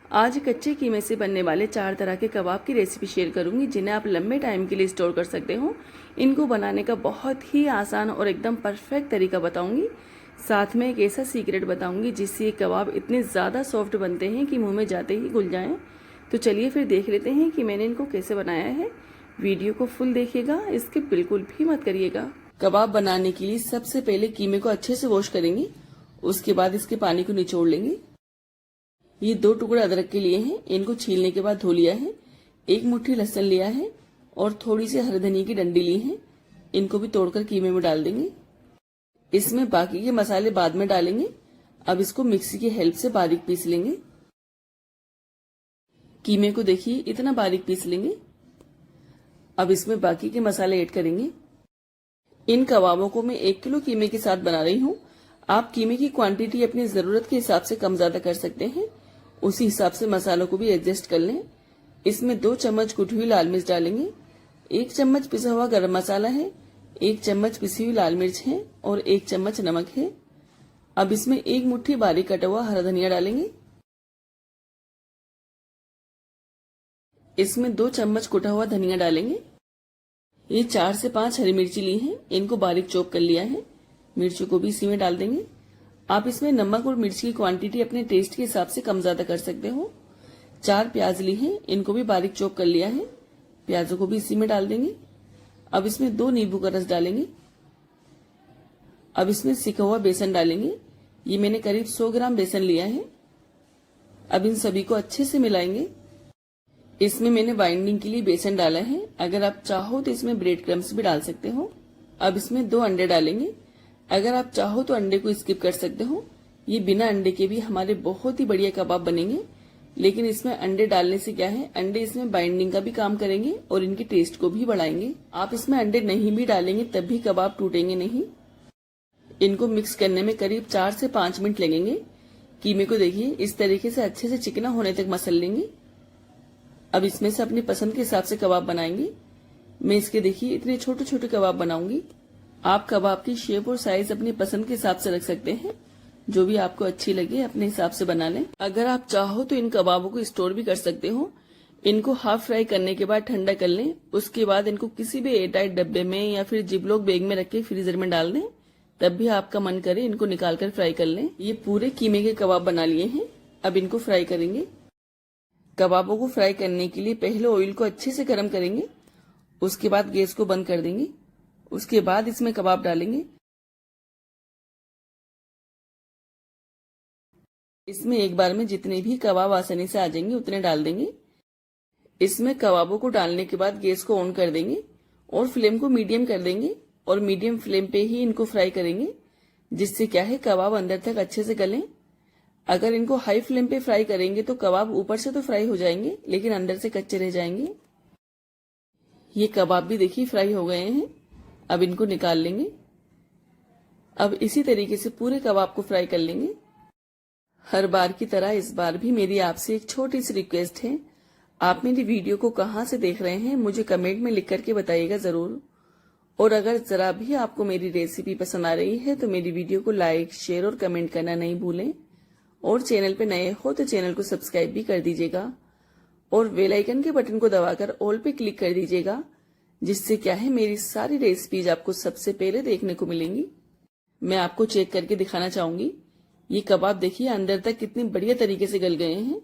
आज कच्चे कीमे से बनने वाले 4 तरह के कबाब की रेसिपी शेयर करूंगी जिन्हें आप लंबे टाइम के लिए स्टोर कर सकते हो। इनको बनाने का बहुत ही आसान और एकदम परफेक्ट तरीका बताऊंगी। साथ में एक ऐसा सीक्रेट बताऊंगी जिससे ये कबाब इतने ज़्यादा सॉफ्ट बनते हैं कि मुंह में जाते ही घुल जाएं। तो चलिए फिर देख लेते हैं कि मैंने इनको कैसे बनाया है। वीडियो को फुल देखिएगा, स्किप बिल्कुल भी मत करिएगा। कबाब बनाने के लिए सबसे पहले कीमे को अच्छे से वॉश करेंगे। उसके बाद इसके पानी को निचोड़ लेंगे। ये 2 टुकड़े अदरक के लिए हैं, इनको छीलने के बाद धो लिया है। 1 मुट्ठी लहसुन लिया है और थोड़ी सी हरी धनिया की डंडी ली है। इनको भी तोड़कर कीमे में डाल देंगे। इसमें बाकी के मसाले बाद में डालेंगे। अब इसको मिक्सी की हेल्प से बारीक पीस लेंगे। कीमे को देखिए इतना बारीक पीस लेंगे। अब इसमें बाकी के मसाले ऐड करेंगे। इन कबाबों को मैं 1 किलो कीमे के साथ बना रही हूँ। आप कीमे की क्वांटिटी अपनी जरूरत के हिसाब से कम ज्यादा कर सकते हैं। उसी हिसाब से मसालों को भी एडजस्ट कर लें। इसमें 2 चम्मच कुटी हुई लाल मिर्च डालेंगे। 1 चम्मच पिसा हुआ गरम मसाला है, 1 चम्मच पिसी हुई लाल मिर्च है और 1 चम्मच नमक है। अब इसमें 1 मुट्ठी बारीक कटा हुआ हरा धनिया डालेंगे। इसमें 2 चम्मच कुटा हुआ धनिया डालेंगे। ये 4 से 5 हरी मिर्ची ली हैं, इनको बारीक चॉप कर लिया है। मिर्चों को भी इसी में डाल देंगे। आप इसमें नमक और मिर्च की क्वांटिटी अपने टेस्ट के हिसाब से कम ज्यादा कर सकते हो। 4 प्याज ली हैं, इनको भी बारीक चॉप कर लिया है। प्याजों को भी इसी में डाल देंगे। अब इसमें 2 नींबू का रस डालेंगे। अब इसमें सिका हुआ बेसन डालेंगे। ये मैंने करीब 100 ग्राम बेसन लिया है। अब इन सभी को अच्छे से मिलाएंगे। इसमें मैंने बाइंडिंग के लिए बेसन डाला है। अगर आप चाहो तो इसमें ब्रेड क्रम्स भी डाल सकते हो। अब इसमें 2 अंडे डालेंगे। अगर आप चाहो तो अंडे को स्किप कर सकते हो। ये बिना अंडे के भी हमारे बहुत ही बढ़िया कबाब बनेंगे। लेकिन इसमें अंडे डालने से क्या है, अंडे इसमें बाइंडिंग का भी काम करेंगे और इनके टेस्ट को भी बढ़ाएंगे। आप इसमें अंडे नहीं भी डालेंगे तब भी कबाब टूटेंगे नहीं। इनको मिक्स करने में करीब 4 से 5 मिनट लगेंगे। कीमे को देखिए इस तरीके से अच्छे से चिकना होने तक मसल लेंगे। अब इसमें से अपनी पसंद के हिसाब से कबाब बनाएंगे। मैं इसके देखिए इतने छोटे छोटे कबाब बनाऊंगी। आप कबाब की शेप और साइज अपनी पसंद के हिसाब से रख सकते हैं। जो भी आपको अच्छी लगे अपने हिसाब से बना लें। अगर आप चाहो तो इन कबाबों को स्टोर भी कर सकते हो। इनको हाफ फ्राई करने के बाद ठंडा कर लें। उसके बाद इनको किसी भी एयरटाइट डब्बे में या फिर जिपलॉक बैग में रख के फ्रीजर में डाल दें। तब भी आपका मन करे इनको निकाल कर फ्राई कर लें। ये पूरे कीमे के कबाब बना लिए हैं। अब इनको फ्राई करेंगे। कबाबों को फ्राई करने के लिए पहले ऑयल को अच्छे से गर्म करेंगे। उसके बाद गैस को बंद कर देंगे। उसके बाद इसमें कबाब डालेंगे। इसमें एक बार में जितने भी कबाब आसानी से आ जाएंगे उतने डाल देंगे। इसमें कबाबों को डालने के बाद गैस को ऑन कर देंगे और फ्लेम को मीडियम कर देंगे और मीडियम फ्लेम पे ही इनको फ्राई करेंगे, जिससे क्या है कबाब अंदर तक अच्छे से गलें। अगर इनको हाई फ्लेम पे फ्राई करेंगे तो कबाब ऊपर से तो फ्राई हो जाएंगे लेकिन अंदर से कच्चे रह जाएंगे। ये कबाब भी देखिए फ्राई हो गए हैं। अब इनको निकाल लेंगे। अब इसी तरीके से पूरे कबाब को फ्राई कर लेंगे। हर बार की तरह इस बार भी मेरी आपसे एक छोटी सी रिक्वेस्ट है। आप मेरी वीडियो को कहाँ से देख रहे हैं मुझे कमेंट में लिख करके बताइएगा जरूर। और अगर जरा भी आपको मेरी रेसिपी पसंद आ रही है तो मेरी वीडियो को लाइक, शेयर और कमेंट करना नहीं भूलें। और चैनल पे नए हो तो चैनल को सब्सक्राइब भी कर दीजिएगा और बेल आइकन के बटन को दबाकर ऑल पे क्लिक कर दीजिएगा, जिससे क्या है मेरी सारी रेसिपीज आपको सबसे पहले देखने को मिलेंगी। मैं आपको चेक करके दिखाना चाहूंगी। ये कबाब देखिए अंदर तक कितने बढ़िया तरीके से गल गए हैं।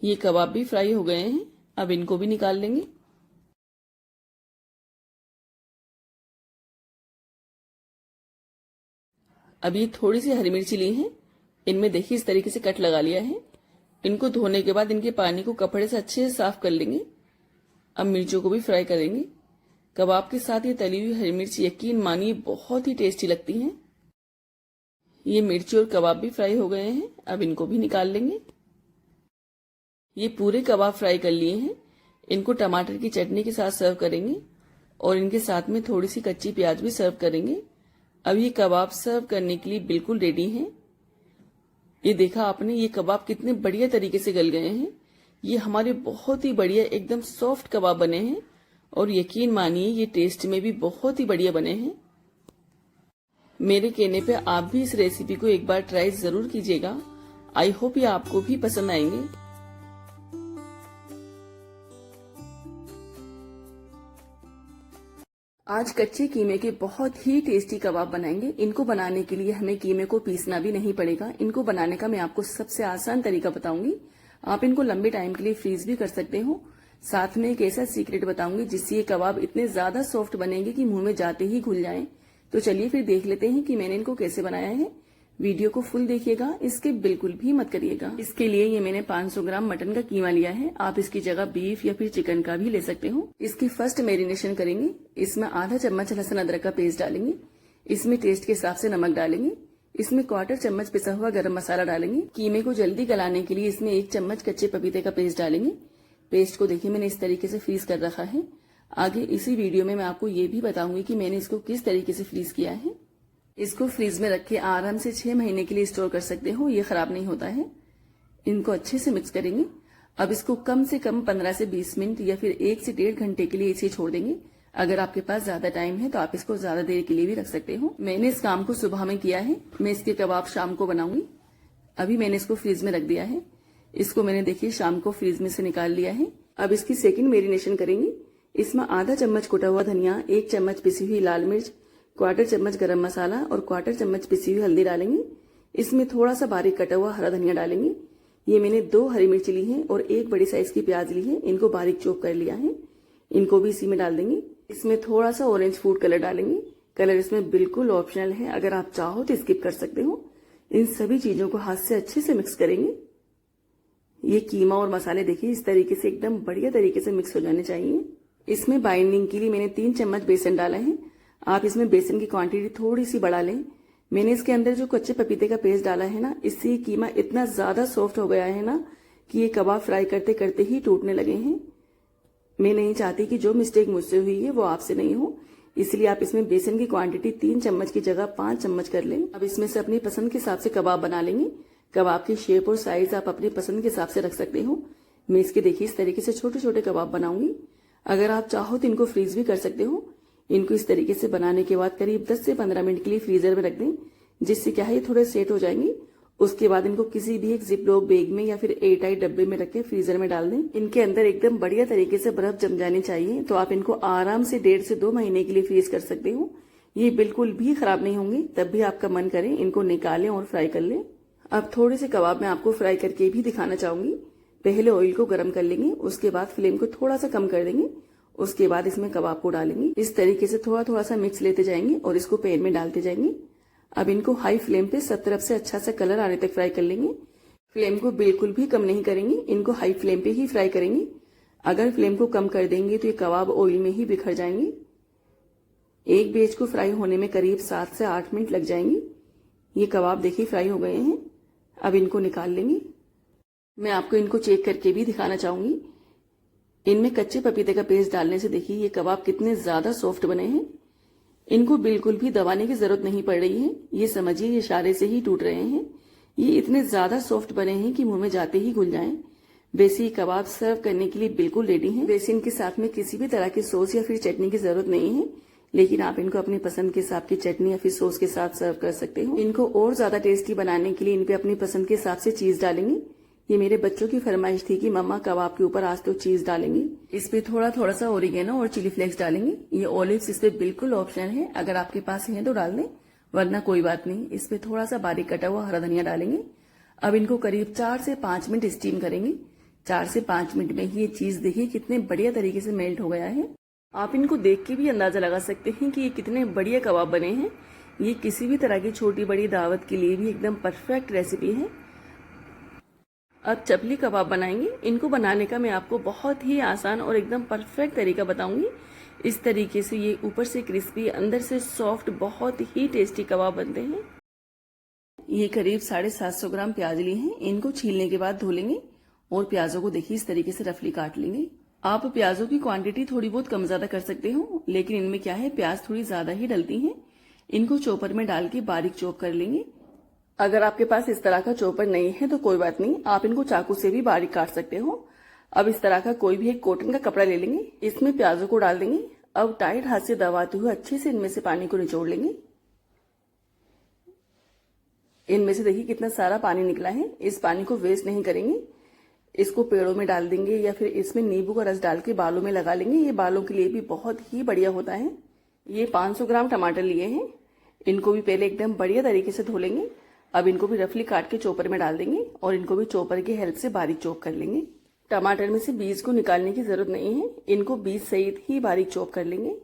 ये कबाब भी फ्राई हो गए हैं। अब इनको भी निकाल लेंगे। अब ये थोड़ी सी हरी मिर्ची ली है, इनमें देखिए इस तरीके से कट लगा लिया है। इनको धोने के बाद इनके पानी को कपड़े से अच्छे से साफ कर लेंगे। अब मिर्चों को भी फ्राई करेंगे। कबाब के साथ ये तली हुई हरी मिर्च यकीन मानिए बहुत ही टेस्टी लगती हैं। ये मिर्ची और कबाब भी फ्राई हो गए हैं। अब इनको भी निकाल लेंगे। ये पूरे कबाब फ्राई कर लिए हैं। इनको टमाटर की चटनी के साथ सर्व करेंगे और इनके साथ में थोड़ी सी कच्ची प्याज भी सर्व करेंगे। अब ये कबाब सर्व करने के लिए बिल्कुल रेडी हैं। ये देखा आपने, ये कबाब कितने बढ़िया तरीके से गल गए हैं। ये हमारे बहुत ही बढ़िया एकदम सॉफ्ट कबाब बने हैं और यकीन मानिए ये टेस्ट में भी बहुत ही बढ़िया बने हैं। मेरे कहने पे आप भी इस रेसिपी को एक बार ट्राई जरूर कीजिएगा। आई होप ये आपको भी पसंद आएंगे। आज कच्चे कीमे के बहुत ही टेस्टी कबाब बनाएंगे। इनको बनाने के लिए हमें कीमे को पीसना भी नहीं पड़ेगा। इनको बनाने का मैं आपको सबसे आसान तरीका बताऊंगी। आप इनको लंबे टाइम के लिए फ्रीज भी कर सकते हो। साथ में एक ऐसा सीक्रेट बताऊंगी जिससे ये कबाब इतने ज्यादा सॉफ्ट बनेंगे कि मुंह में जाते ही घुल जाएं। तो चलिए फिर देख लेते हैं कि मैंने इनको कैसे बनाया है। वीडियो को फुल देखिएगा, इसके बिल्कुल भी मत करिएगा। इसके लिए ये मैंने 500 ग्राम मटन का कीमा लिया है। आप इसकी जगह बीफ या फिर चिकन का भी ले सकते हो। इसकी फर्स्ट मैरिनेशन करेंगे। इसमें आधा चम्मच लहसुन अदरक का पेस्ट डालेंगे। इसमें टेस्ट के हिसाब से नमक डालेंगे। इसमें 1/4 चम्मच पिसा हुआ गरम मसाला डालेंगे। कीमे को जल्दी गलाने के लिए इसमें 1 चम्मच कच्चे पपीते का पेस्ट डालेंगे। पेस्ट को देखिए मैंने इस तरीके से फ्रीज कर रखा है। आगे इसी वीडियो में मैं आपको ये भी बताऊंगी कि मैंने इसको किस तरीके से फ्रीज किया है। इसको फ्रीज में रख के आराम से 6 महीने के लिए स्टोर कर सकते हो, ये खराब नहीं होता है। इनको अच्छे से मिक्स करेंगे। अब इसको कम से कम 15 से 20 मिनट या फिर 1 से 1.5 घंटे के लिए इसे छोड़ देंगे। अगर आपके पास ज्यादा टाइम है तो आप इसको ज्यादा देर के लिए भी रख सकते हो। मैंने इस काम को सुबह में किया है। मैं इसके कबाब शाम को बनाऊंगी। अभी मैंने इसको फ्रीज में रख दिया है। इसको मैंने देखिए शाम को फ्रीज में से निकाल लिया है। अब इसकी सेकंड मैरिनेशन करेंगे। इसमें आधा चम्मच कुटा हुआ धनिया, 1 चम्मच पिसी हुई लाल मिर्च, 1/4 चम्मच गरम मसाला और 1/4 चम्मच पिसी हुई हल्दी डालेंगे। इसमें थोड़ा सा बारीक कटा हुआ हरा धनिया डालेंगे। ये मैंने 2 हरी मिर्च ली है और 1 बड़ी साइज की प्याज ली है। इनको बारीक चॉप कर लिया है। इनको भी इसी में डाल देंगे। इसमें थोड़ा सा ऑरेंज फूड कलर डालेंगे। कलर इसमें बिल्कुल ऑप्शनल है, अगर आप चाहो तो स्किप कर सकते हो। इन सभी चीजों को हाथ से अच्छे से मिक्स करेंगे। ये कीमा और मसाले देखिए इस तरीके से एकदम बढ़िया तरीके से मिक्स हो जाने चाहिए। इसमें बाइंडिंग के लिए मैंने 3 चम्मच बेसन डाला है। आप इसमें बेसन की क्वांटिटी थोड़ी सी बढ़ा लें। मैंने इसके अंदर जो कच्चे पपीते का पेस्ट डाला है ना, इससे ये कीमा इतना ज्यादा सॉफ्ट हो गया है ना कि ये कबाब फ्राई करते करते ही टूटने लगे हैं। मैं नहीं चाहती कि जो मिस्टेक मुझसे हुई है वो आपसे नहीं हो, इसलिए आप इसमें बेसन की क्वांटिटी 3 चम्मच की जगह 5 चम्मच कर लें। अब इसमें से अपनी पसंद के हिसाब से कबाब बना लेंगे। कबाब की शेप और साइज आप अपनी पसंद के हिसाब से रख सकते हो। मैं इसके देखिए इस तरीके से छोटे छोटे कबाब बनाऊंगी। अगर आप चाहो तो इनको फ्रीज भी कर सकते हो। इनको इस तरीके से बनाने के बाद करीब 10 से 15 मिनट के लिए फ्रीजर में रख दें, जिससे क्या है ये थोड़े सेट हो जाएंगे। उसके बाद इनको किसी भी एक जिप लॉक बैग में या फिर एयरटाइट डब्बे में रख के फ्रीजर में डाल दें। इनके अंदर एकदम बढ़िया तरीके से बर्फ जम जानी चाहिए, तो आप इनको आराम से 1.5 से 2 महीने के लिए फ्रीज कर सकते हो। ये बिल्कुल भी खराब नहीं होंगे। तब भी आपका मन करे इनको निकालें और फ्राई कर लें। अब थोड़े से कबाब मैं आपको फ्राई करके भी दिखाना चाहूंगी। पहले ऑयल को गर्म कर लेंगे, उसके बाद फ्लेम को थोड़ा सा कम कर देंगे। उसके बाद इसमें कबाब को डालेंगे। इस तरीके से थोड़ा थोड़ा सा मिक्स लेते जाएंगे और इसको पैन में डालते जाएंगे। अब इनको हाई फ्लेम पे सब तरफ से अच्छा सा कलर आने तक फ्राई कर लेंगे। फ्लेम को बिल्कुल भी कम नहीं करेंगे, इनको हाई फ्लेम पे ही फ्राई करेंगे। अगर फ्लेम को कम कर देंगे तो ये कबाब ऑयल में ही बिखर जाएंगे। एक बैच को फ्राई होने में करीब 7 से 8 मिनट लग जाएंगे। ये कबाब देखिए फ्राई हो गए हैं। अब इनको निकाल लेंगे। मैं आपको इनको चेक करके भी दिखाना चाहूंगी। इनमें कच्चे पपीते का पेस्ट डालने से देखिए ये कबाब कितने ज्यादा सॉफ्ट बने हैं। इनको बिल्कुल भी दबाने की जरूरत नहीं पड़ रही है। ये समझिए ये इशारे से ही टूट रहे हैं। ये इतने ज्यादा सॉफ्ट बने हैं कि मुंह में जाते ही घुल जाएं। वैसे ये कबाब सर्व करने के लिए बिल्कुल रेडी हैं। वैसे इनके साथ में किसी भी तरह की सॉस या फिर चटनी की जरूरत नहीं है, लेकिन आप इनको अपनी पसंद के हिसाब की चटनी या फिर सॉस के साथ सर्व कर सकते हो। इनको और ज्यादा टेस्टी बनाने के लिए इन पे अपनी पसंद के हिसाब से चीज डालेंगे। ये मेरे बच्चों की फरमाइश थी कि मम्मा कबाब के ऊपर आज तो चीज डालेंगी। इस पे थोड़ा थोड़ा सा ओरिगेनो और चिली फ्लेक्स डालेंगे। ये ऑलिव्स इस पे बिल्कुल ऑप्शनल है, अगर आपके पास है तो डाल दें, वरना कोई बात नहीं। इस पे थोड़ा सा बारीक कटा हुआ हरा धनिया डालेंगे। अब इनको करीब 4 से 5 मिनट स्टीम करेंगे। 4 से 5 मिनट में ही ये चीज देखिए कितने बढ़िया तरीके से मेल्ट हो गया है। आप इनको देख के भी अंदाजा लगा सकते हैं कि ये कितने बढ़िया कबाब बने हैं। ये किसी भी तरह की छोटी बड़ी दावत के लिए भी एकदम परफेक्ट रेसिपी है। अब चपली कबाब बनाएंगे। इनको बनाने का मैं आपको बहुत ही आसान और एकदम परफेक्ट तरीका बताऊंगी। इस तरीके से ये ऊपर से क्रिस्पी अंदर से सॉफ्ट बहुत ही टेस्टी कबाब बनते हैं। ये करीब 750 ग्राम प्याज लिए हैं। इनको छीलने के बाद धो लेंगे और प्याजों को देखिए इस तरीके से रफली काट लेंगे। आप प्याजों की क्वांटिटी थोड़ी बहुत कम ज्यादा कर सकते हो, लेकिन इनमें क्या है प्याज थोड़ी ज्यादा ही डलती हैं। इनको चॉपर में डाल के बारीक चॉप कर लेंगे। अगर आपके पास इस तरह का चॉपर नहीं है तो कोई बात नहीं, आप इनको चाकू से भी बारीक काट सकते हो। अब इस तरह का कोई भी एक कॉटन का कपड़ा ले लेंगे, इसमें प्याजों को डाल देंगे। अब टाइट हाथ से दबाते हुए अच्छे से इनमें से पानी को निचोड़ लेंगे। इनमें से देखिए कितना सारा पानी निकला है। इस पानी को वेस्ट नहीं करेंगे, इसको पेड़ों में डाल देंगे या फिर इसमें नींबू का रस डाल के बालों में लगा लेंगे। ये बालों के लिए भी बहुत ही बढ़िया होता है। ये 500 ग्राम टमाटर लिए हैं, इनको भी पहले एकदम बढ़िया तरीके से धो लेंगे। अब इनको भी रफली काट के चॉपर में डाल देंगे और इनको भी चॉपर की हेल्प से बारीक चॉप कर लेंगे। टमाटर में से बीज को निकालने की जरूरत नहीं है, इनको बीज सहित ही बारीक चॉप कर लेंगे।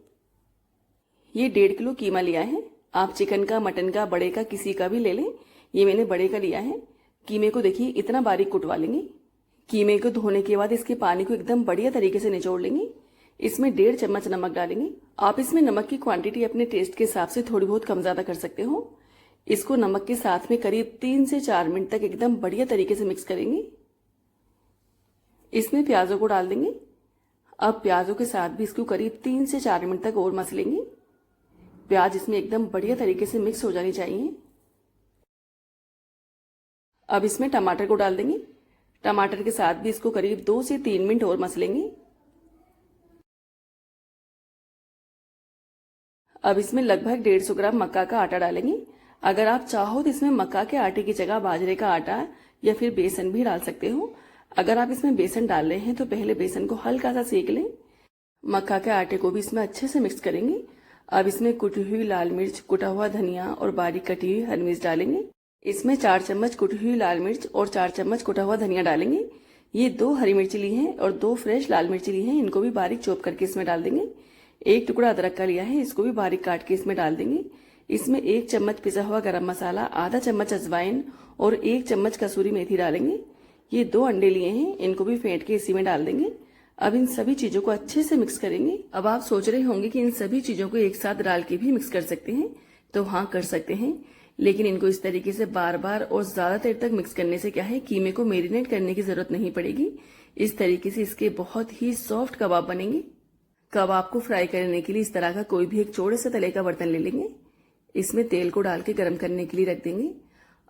ये 1.5 किलो कीमा लिया है। आप चिकन का, मटन का, बड़े का, किसी का भी ले लें। ये मैंने बड़े का लिया है। कीमे को देखिए इतना बारीक कुटवा लेंगे। कीमे को धोने के बाद इसके पानी को एकदम बढ़िया तरीके से निचोड़ लेंगे। इसमें 1.5 चम्मच नमक डालेंगे। आप इसमें नमक की क्वांटिटी अपने टेस्ट के हिसाब से थोड़ी बहुत कम ज्यादा कर सकते हो। इसको नमक के साथ में करीब 3 से 4 मिनट तक एकदम बढ़िया तरीके से मिक्स करेंगे। इसमें प्याजों को डाल देंगे। अब प्याजों के साथ भी इसको करीब 3 से 4 मिनट तक और मसलेंगे। प्याज इसमें एकदम बढ़िया तरीके से मिक्स हो जानी चाहिए। अब इसमें टमाटर को डाल देंगे। टमाटर के साथ भी इसको करीब 2 से 3 मिनट और मसलेंगे। अब इसमें लगभग 150 ग्राम मक्का का आटा डालेंगे। अगर आप चाहो तो इसमें मक्का के आटे की जगह बाजरे का आटा या फिर बेसन भी डाल सकते हो। अगर आप इसमें बेसन डाल रहे हैं तो पहले बेसन को हल्का सा सेक लें। मक्का के आटे को भी इसमें अच्छे से मिक्स करेंगे। अब इसमें कुटी हुई लाल मिर्च, कुटा हुआ धनिया और बारीक कटी हुई हरी मिर्च डालेंगे। इसमें 4 चम्मच कुटी हुई लाल मिर्च और 4 चम्मच कुटा हुआ धनिया डालेंगे। ये 2 हरी मिर्ची ली हैं और 2 फ्रेश लाल मिर्ची ली हैं, इनको भी बारीक चॉप करके इसमें डाल देंगे। 1 टुकड़ा अदरक का लिया है, इसको भी बारीक काट के इसमें डाल देंगे। इसमें 1 चम्मच पिसा हुआ गरम मसाला, आधा चम्मच अजवाइन और 1 चम्मच कसूरी मेथी डालेंगे। ये 2 अंडे लिए हैं, इनको भी फेंट के इसी में डाल देंगे। अब इन सभी चीजों को अच्छे से मिक्स करेंगे। अब आप सोच रहे होंगे कि इन सभी चीजों को एक साथ डाल के भी मिक्स कर सकते हैं, तो हाँ कर सकते हैं, लेकिन इनको इस तरीके से बार बार और ज्यादा देर तक मिक्स करने से क्या है, कीमे को मैरिनेट करने की जरूरत नहीं पड़ेगी। इस तरीके से इसके बहुत ही सॉफ्ट कबाब बनेंगे। कबाब को फ्राई करने के लिए इस तरह का कोई भी एक चौड़े से तले का बर्तन ले लेंगे। इसमें तेल को डाल के गर्म करने के लिए रख देंगे।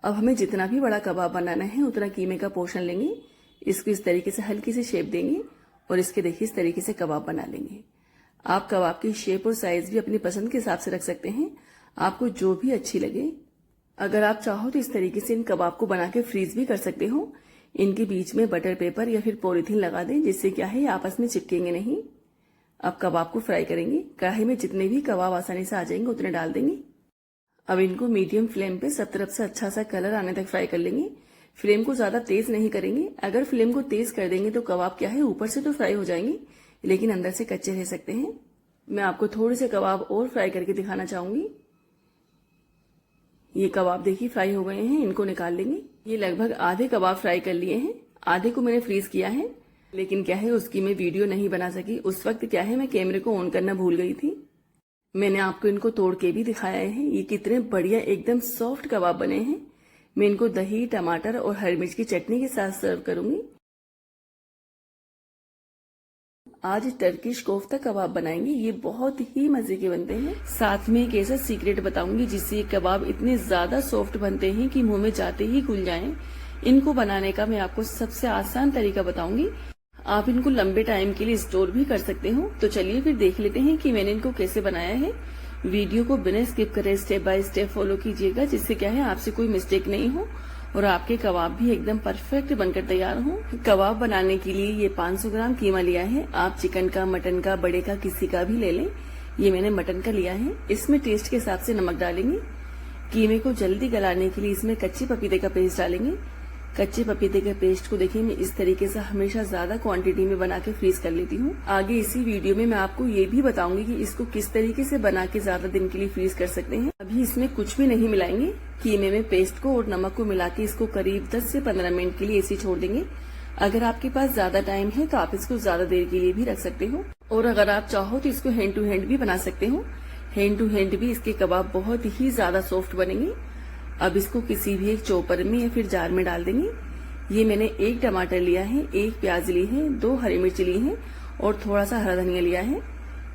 अब हमें जितना भी बड़ा कबाब बनाना है उतना कीमे का पोर्शन लेंगे। इसको इस तरीके से हल्की सी शेप देंगे और इसके देखिए इस तरीके से कबाब बना लेंगे। आप कबाब की शेप और साइज भी अपनी पसंद के हिसाब से रख सकते हैं, आपको जो भी अच्छी लगे। अगर आप चाहो तो इस तरीके से इन कबाब को बना के फ्रीज भी कर सकते हो। इनके बीच में बटर पेपर या फिर पॉलीथीन लगा दें, जिससे क्या है आपस में चिपकेंगे नहीं। अब कबाब को फ्राई करेंगे। कढ़ाई में जितने भी कबाब आसानी से आ जाएंगे उतने डाल देंगे। अब इनको मीडियम फ्लेम पे सब तरफ से अच्छा सा कलर आने तक फ्राई कर लेंगे। फ्लेम को ज्यादा तेज नहीं करेंगे। अगर फ्लेम को तेज कर देंगे तो कबाब क्या है ऊपर से तो फ्राई हो जाएंगे, लेकिन अंदर से कच्चे रह सकते हैं। मैं आपको थोड़े से कबाब और फ्राई करके दिखाना चाहूंगी। ये कबाब देखिए फ्राई हो गए हैं, इनको निकाल लेंगे। ये लगभग आधे कबाब फ्राई कर लिए हैं, आधे को मैंने फ्रीज किया है, लेकिन क्या है उसकी मैं वीडियो नहीं बना सकी। उस वक्त क्या है मैं कैमरे को ऑन करना भूल गई थी। मैंने आपको इनको तोड़ के भी दिखाया है। ये कितने बढ़िया एकदम सॉफ्ट कबाब बने हैं। मैं इनको दही, टमाटर और हरी मिर्च की चटनी के साथ सर्व करूंगी। आज टर्किश कोफ्ता कबाब बनाएंगे। ये बहुत ही मजे के बनते हैं। साथ में एक ऐसा सीक्रेट बताऊंगी जिससे ये कबाब इतने ज्यादा सॉफ्ट बनते हैं कि मुंह में जाते ही खुल जाएं। इनको बनाने का मैं आपको सबसे आसान तरीका बताऊंगी। आप इनको लंबे टाइम के लिए स्टोर भी कर सकते हो। तो चलिए फिर देख लेते हैं कि मैंने इनको कैसे बनाया है। वीडियो को बिना स्किप करे स्टेप बाय स्टेप फॉलो कीजिएगा, जिससे क्या है आपसे कोई मिस्टेक नहीं हो और आपके कबाब भी एकदम परफेक्ट बनकर तैयार हो। कबाब बनाने के लिए ये 500 ग्राम कीमा लिया है। आप चिकन का, मटन का, बड़े का, किसी का भी ले लें। ये मैंने मटन का लिया है। इसमें टेस्ट के हिसाब से नमक डालेंगे। कीमे को जल्दी गलाने के लिए इसमें कच्चे पपीते का पेस्ट डालेंगे। कच्चे पपीते के पेस्ट को देखिए मैं इस तरीके से हमेशा ज्यादा क्वांटिटी में बना के फ्रीज कर लेती हूँ। आगे इसी वीडियो में मैं आपको ये भी बताऊंगी कि इसको किस तरीके से बना के ज्यादा दिन के लिए फ्रीज कर सकते हैं। अभी इसमें कुछ भी नहीं मिलाएंगे। कीमे में पेस्ट को और नमक को मिला के इसको करीब 10 से 15 मिनट के लिए ऐसे छोड़ देंगे। अगर आपके पास ज्यादा टाइम है तो आप इसको ज्यादा देर के लिए भी रख सकते हो, और अगर आप चाहो तो इसको हैंड टू हैंड भी बना सकते हो। हैंड टू हैंड भी इसके कबाब बहुत ही ज्यादा सॉफ्ट बनेंगे। अब इसको किसी भी एक चॉपर में या फिर जार में डाल देंगे। ये मैंने 1 टमाटर लिया है, 1 प्याज ली है, 2 हरी मिर्च ली है और थोड़ा सा हरा धनिया लिया है।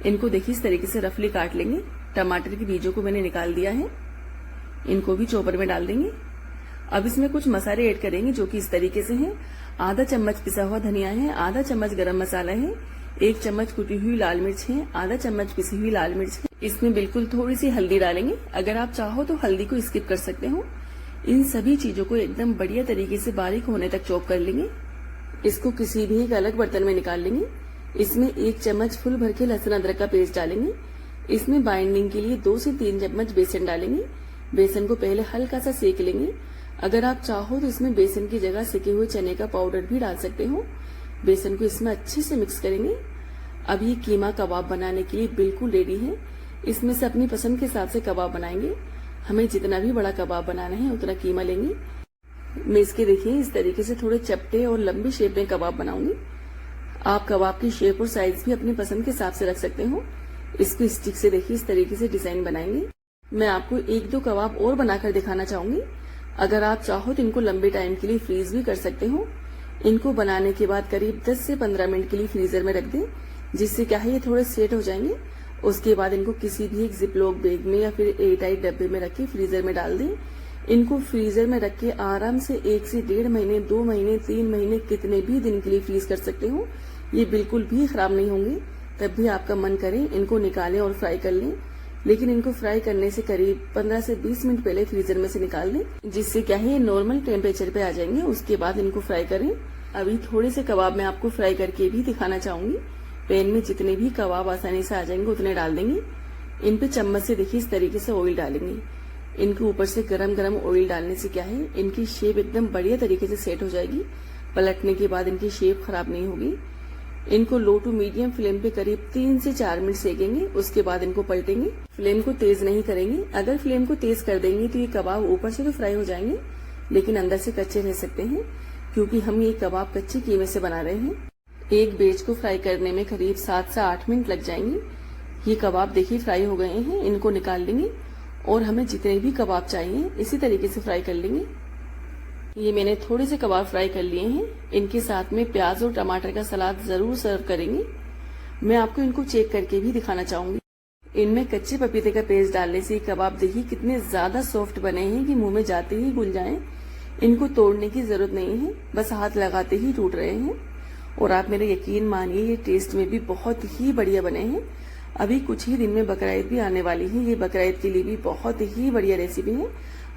इनको देखिए इस तरीके से रफली काट लेंगे। टमाटर के बीजों को मैंने निकाल दिया है, इनको भी चॉपर में डाल देंगे। अब इसमें कुछ मसाले ऐड करेंगे जो कि इस तरीके से हैं। आधा चम्मच पिसा हुआ धनिया है, आधा चम्मच गरम मसाला है, 1 चम्मच कुटी हुई लाल मिर्च है, आधा चम्मच पिसी हुई लाल मिर्च है। इसमें बिल्कुल थोड़ी सी हल्दी डालेंगे। अगर आप चाहो तो हल्दी को स्किप कर सकते हो। इन सभी चीजों को एकदम बढ़िया तरीके से बारीक होने तक चॉप कर लेंगे। इसको किसी भी एक अलग बर्तन में निकाल लेंगे। इसमें 1 चम्मच फुल भर के लहसुन अदरक का पेस्ट डालेंगे। इसमें बाइंडिंग के लिए 2 से 3 चम्मच बेसन डालेंगे। बेसन को पहले हल्का सा सेक लेंगे। अगर आप चाहो तो इसमें बेसन की जगह सेके हुए चने का पाउडर भी डाल सकते हो। बेसन को इसमें अच्छे से मिक्स करेंगे। अब ये कीमा कबाब बनाने के लिए बिल्कुल रेडी है। इसमें से अपनी पसंद के हिसाब से कबाब बनाएंगे। हमें जितना भी बड़ा कबाब बनाना है उतना कीमा लेंगे। मैं इसके देखिए इस तरीके से थोड़े चपटे और लंबी शेप में कबाब बनाऊंगी। आप कबाब की शेप और साइज भी अपनी पसंद के हिसाब से रख सकते हो। इसको स्टिक से देखिए इस तरीके से डिजाइन बनाएंगे। मैं आपको 1-2 कबाब और बनाकर दिखाना चाहूंगी। अगर आप चाहो तो इनको लंबे टाइम के लिए फ्रीज भी कर सकते हो। इनको बनाने के बाद करीब 10 से 15 मिनट के लिए फ्रीजर में रख दें, जिससे क्या है ये थोड़े सेट हो जाएंगे। उसके बाद इनको किसी भी एक जिपलॉक बैग में या फिर एयरटाइट डब्बे में रख के फ्रीजर में डाल दें। इनको फ्रीजर में रख के आराम से 1 से 1.5 महीने, 2 महीने, 3 महीने, कितने भी दिन के लिए फ्रीज कर सकते हो। ये बिल्कुल भी खराब नहीं होंगे। तब भी आपका मन करे इनको निकालें और फ्राई कर लें, लेकिन इनको फ्राई करने से करीब 15 से 20 मिनट पहले फ्रीजर में से निकाल दें, जिससे क्या है ये नॉर्मल टेम्परेचर पे आ जाएंगे। उसके बाद इनको फ्राई करें। अभी थोड़े से कबाब मैं आपको फ्राई करके भी दिखाना चाहूंगी। पैन में जितने भी कबाब आसानी से आ जाएंगे उतने डाल देंगे। इन पे चम्मच से देखिए इस तरीके से ऑयल डालेंगे। इनके ऊपर से गरम गरम ऑयल डालने से क्या है इनकी शेप एकदम बढ़िया तरीके से सेट हो जाएगी। पलटने के बाद इनकी शेप खराब नहीं होगी। इनको लो टू मीडियम फ्लेम पे करीब 3 से 4 मिनट सेकेंगे। उसके बाद इनको पलटेंगे। फ्लेम को तेज नहीं करेंगे। अगर फ्लेम को तेज कर देंगे तो ये कबाब ऊपर से तो फ्राई हो जाएंगे, लेकिन अंदर से कच्चे रह सकते हैं, क्योंकि हम ये कबाब कच्चे कीमे से बना रहे हैं। एक बैच को फ्राई करने में करीब 7 से 8 मिनट लग जाएंगे। ये कबाब देखिए फ्राई हो गए हैं। इनको निकाल लेंगे और हमें जितने भी कबाब चाहिए इसी तरीके से फ्राई कर लेंगे। ये मैंने थोड़े से कबाब फ्राई कर लिए हैं। इनके साथ में प्याज और टमाटर का सलाद जरूर सर्व करेंगे। मैं आपको इनको चेक करके भी दिखाना चाहूंगी। इनमें कच्चे पपीते का पेस्ट डालने से कबाब देखिए कितने ज्यादा सॉफ्ट बने हैं कि मुंह में जाते ही घुल जाएं। इनको तोड़ने की जरूरत नहीं है, बस हाथ लगाते ही टूट रहे हैं। और आप मेरे यकीन मानिए ये टेस्ट में भी बहुत ही बढ़िया बने हैं। अभी कुछ ही दिन में बकरीद भी आने वाली है। ये बकरीद के लिए भी बहुत ही बढ़िया रेसिपी है।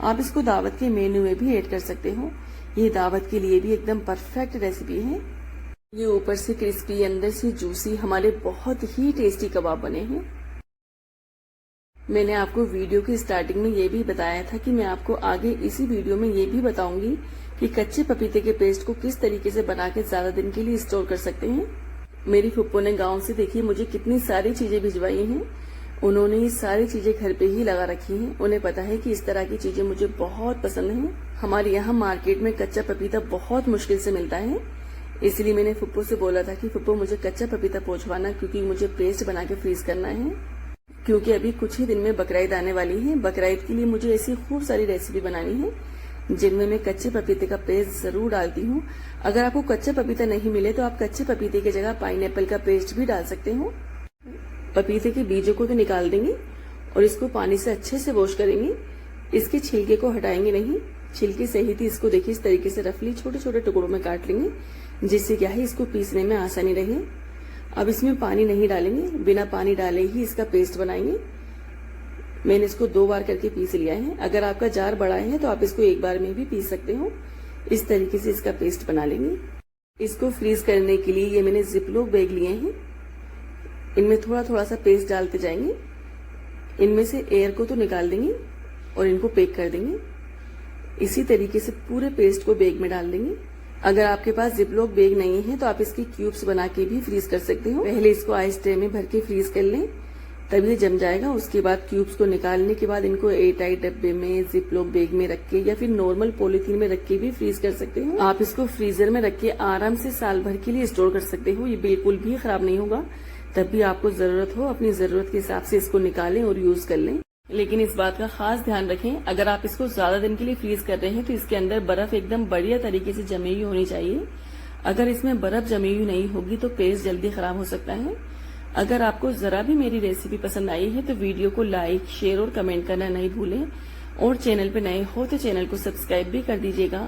आप इसको दावत के मेन्यू में भी ऐड कर सकते हो। ये दावत के लिए भी एकदम परफेक्ट रेसिपी है। ये ऊपर से क्रिस्पी, अंदर से जूसी, हमारे बहुत ही टेस्टी कबाब बने हैं। मैंने आपको वीडियो की स्टार्टिंग में ये भी बताया था कि मैं आपको आगे इसी वीडियो में ये भी बताऊंगी कि कच्चे पपीते के पेस्ट को किस तरीके से बना के ज्यादा दिन के लिए स्टोर कर सकते हैं। मेरी फुप्पो ने गांव से देखिए मुझे कितनी सारी चीजें भिजवाई हैं। उन्होंने ये सारी चीजें घर पे ही लगा रखी हैं। उन्हें पता है कि इस तरह की चीजें मुझे बहुत पसंद हैं। हमारे यहाँ मार्केट में कच्चा पपीता बहुत मुश्किल से मिलता है, इसलिए मैंने फुप्पो से बोला था कि फुप्पो मुझे कच्चा पपीता पहुंचवाना, क्योंकि मुझे पेस्ट बना के फ्रीज करना है। क्योंकि अभी कुछ ही दिन में बकरीद आने वाली है। बकरीद के लिए मुझे ऐसी खूब सारी रेसिपी बनानी है जिनमें मैं कच्चे पपीते का पेस्ट जरूर डालती हूँ। अगर आपको कच्चा पपीता नहीं मिले तो आप कच्चे पपीते की जगह पाइनएप्पल का पेस्ट भी डाल सकते हो। पपीते के बीजों को तो निकाल देंगे और इसको पानी से अच्छे से वॉश करेंगे। इसके छिलके को हटाएंगे नहीं, छिलके सहित इसको देखिए इस तरीके से रफली छोटे छोटे टुकड़ों में काट लेंगे, जिससे क्या है इसको पीसने में आसानी रहे। अब इसमें पानी नहीं डालेंगे, बिना पानी डाले ही इसका पेस्ट बनाएंगे। मैंने इसको 2 बार करके पीस लिया है। अगर आपका जार बड़ा है तो आप इसको 1 बार में भी पीस सकते हो। इस तरीके से इसका पेस्ट बना लेंगे। इसको फ्रीज करने के लिए ये मैंने जिपलॉक बैग लिए हैं। इनमें थोड़ा थोड़ा सा पेस्ट डालते जाएंगे। इनमें से एयर को तो निकाल देंगे और इनको पैक कर देंगे। इसी तरीके से पूरे पेस्ट को बैग में डाल देंगे। अगर आपके पास जिपलॉक बैग नहीं है तो आप इसके क्यूब्स बना के भी फ्रीज कर सकते हो। पहले इसको आइस ट्रे में भर के फ्रीज कर लें, तब ये जम जाएगा। उसके बाद क्यूब्स को निकालने के बाद इनको एयरटाइट डब्बे में, जिपलॉक बैग में रख के या फिर नॉर्मल पॉलीथीन में रख के भी फ्रीज कर सकते हो। आप इसको फ्रीजर में रख के आराम से साल भर के लिए स्टोर कर सकते हो। ये बिल्कुल भी खराब नहीं होगा। तब भी आपको जरूरत हो अपनी जरूरत के हिसाब से इसको निकालें और यूज कर लें। लेकिन इस बात का खास ध्यान रखें, अगर आप इसको ज्यादा दिन के लिए फ्रीज कर रहे हैं तो इसके अंदर बर्फ एकदम बढ़िया तरीके से जमी हुई होनी चाहिए। अगर इसमें बर्फ जमी हुई नहीं होगी तो पेस्ट जल्दी खराब हो सकता है। अगर आपको जरा भी मेरी रेसिपी पसंद आई है तो वीडियो को लाइक, शेयर और कमेंट करना नहीं भूलें। और चैनल पे नए हो तो चैनल को सब्सक्राइब भी कर दीजिएगा।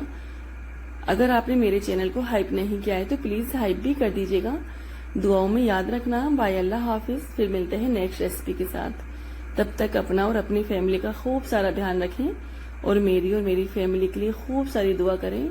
अगर आपने मेरे चैनल को हाइप नहीं किया है तो प्लीज हाइप भी कर दीजिएगा। दुआओं में याद रखना। बाय, अल्लाह हाफिज। फिर मिलते हैं नेक्स्ट रेसिपी के साथ। तब तक अपना और अपनी फैमिली का खूब सारा ध्यान रखें और मेरी फैमिली के लिए खूब सारी दुआ करें।